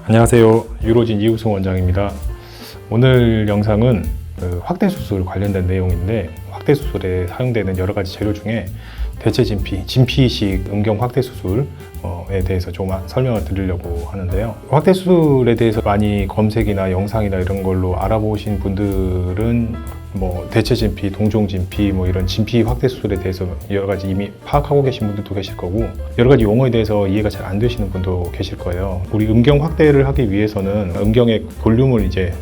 안녕하세요. 유로진 이우승 원장입니다. 오늘 영상은 확대 수술 관련된 내용인데, 확대 수술에 사용되는 여러 가지 재료 중에 대체 진피식 음경 확대 수술에 대해서 좀 설명을 드리려고 하는데요. 확대 수술에 대해서 많이 검색이나 영상이나 이런 걸로 알아보신 분들은 대체 진피, 동종 진피, 이런 진피 확대 수술에 대해서 여러 가지 이미 파악하고 계신 분들도 계실 거고, 여러 가지 용어에 대해서 이해가 잘 안 되시는 분도 계실 거예요. 우리 음경 확대를 하기 위해서는 음경의 볼륨을 이제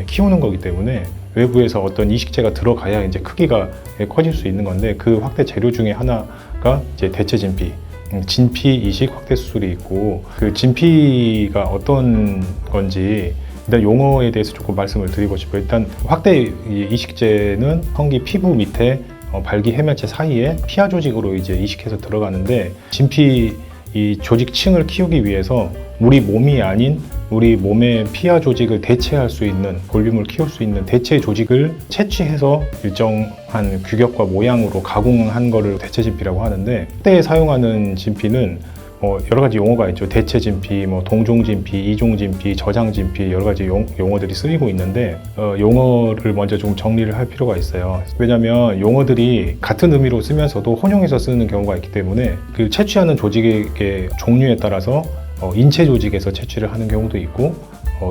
키우는 거기 때문에 외부에서 어떤 이식제가 들어가야 이제 크기가 커질 수 있는 건데, 그 확대 재료 중에 하나가 이제 대체 진피, 진피 이식 확대 수술이 있고, 그 진피가 어떤 건지 일단 용어에 대해서 조금 말씀을 드리고 싶어요. 일단 확대 이식제는 성기 피부 밑에 발기 해멸체 사이에 피하 조직으로 이제 이식해서 들어가는데, 진피 이 조직층을 키우기 위해서 우리 몸이 아닌 우리 몸의 피하 조직을 대체할 수 있는, 볼륨을 키울 수 있는 대체 조직을 채취해서 일정한 규격과 모양으로 가공한 거를 대체 진피라고 하는데, 그때 사용하는 진피는 여러 가지 용어가 있죠. 대체 진피, 동종 진피, 이종 진피, 저장 진피, 여러 가지 용어들이 쓰이고 있는데, 용어를 먼저 좀 정리를 할 필요가 있어요. 왜냐하면 용어들이 같은 의미로 쓰면서도 혼용해서 쓰는 경우가 있기 때문에, 그 채취하는 조직의 종류에 따라서 인체 조직에서 채취를 하는 경우도 있고,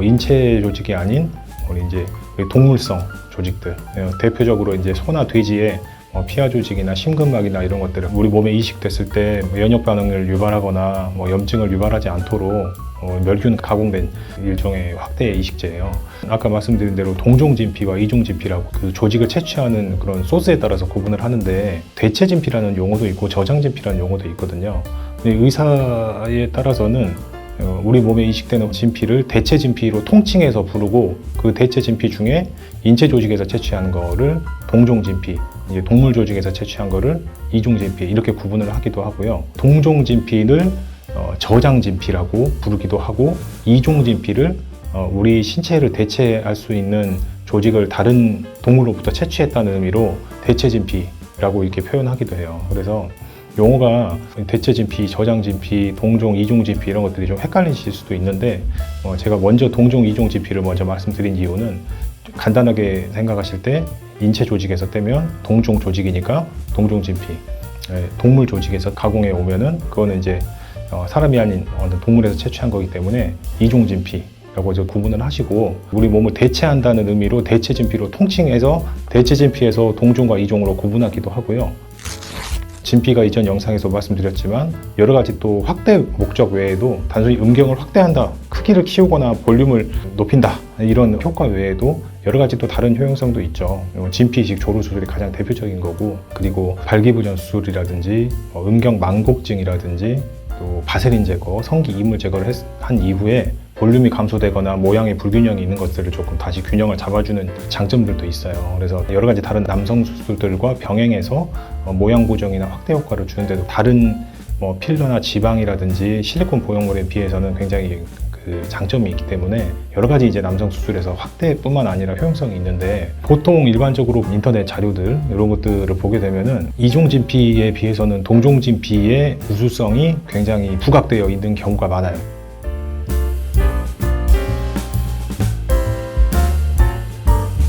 인체 조직이 아닌 우리 이제 동물성 조직들, 대표적으로 이제 소나 돼지의 피하 조직이나 심근막이나 이런 것들을 우리 몸에 이식됐을 때 면역 반응을 유발하거나 염증을 유발하지 않도록 멸균 가공된 일종의 확대 이식제예요. 아까 말씀드린 대로 동종 진피와 이종 진피라고 그 조직을 채취하는 그런 소스에 따라서 구분을 하는데, 대체 진피라는 용어도 있고 저장 진피라는 용어도 있거든요. 의사에 따라서는 우리 몸에 이식되는 진피를 대체 진피로 통칭해서 부르고, 그 대체 진피 중에 인체 조직에서 채취한 거를 동종 진피, 이제 동물 조직에서 채취한 거를 이종 진피, 이렇게 구분을 하기도 하고요. 동종 진피를 저장 진피라고 부르기도 하고, 이종 진피를 우리 신체를 대체할 수 있는 조직을 다른 동물로부터 채취했다는 의미로 대체 진피라고 이렇게 표현하기도 해요. 그래서 용어가 대체 진피, 저장 진피, 동종, 이종 진피 이런 것들이 좀 헷갈리실 수도 있는데, 제가 먼저 동종, 이종 진피를 먼저 말씀드린 이유는, 간단하게 생각하실 때 인체 조직에서 떼면 동종 조직이니까 동종 진피, 동물 조직에서 가공해 오면은 그거는 이제 사람이 아닌 동물에서 채취한 거기 때문에 이종 진피라고 해서 구분을 하시고, 우리 몸을 대체한다는 의미로 대체 진피로 통칭해서 대체 진피에서 동종과 이종으로 구분하기도 하고요. 진피가 이전 영상에서 말씀드렸지만 여러 가지 또 확대 목적 외에도 단순히 음경을 확대한다, 크기를 키우거나 볼륨을 높인다, 이런 효과 외에도 여러 가지 또 다른 효용성도 있죠. 진피식 조루 수술이 가장 대표적인 거고, 그리고 발기부전 수술이라든지 음경 망곡증이라든지 또 바세린 제거, 성기 이물 제거를 한 이후에 볼륨이 감소되거나 모양의 불균형이 있는 것들을 조금 다시 균형을 잡아주는 장점들도 있어요. 그래서 여러 가지 다른 남성 수술들과 병행해서 모양 보정이나 확대 효과를 주는데도, 다른 필러나 지방이라든지 실리콘 보형물에 비해서는 굉장히 그 장점이 있기 때문에 여러 가지 이제 남성 수술에서 확대뿐만 아니라 효용성이 있는데, 보통 일반적으로 인터넷 자료들 이런 것들을 보게 되면은 이종 진피에 비해서는 동종 진피의 우수성이 굉장히 부각되어 있는 경우가 많아요.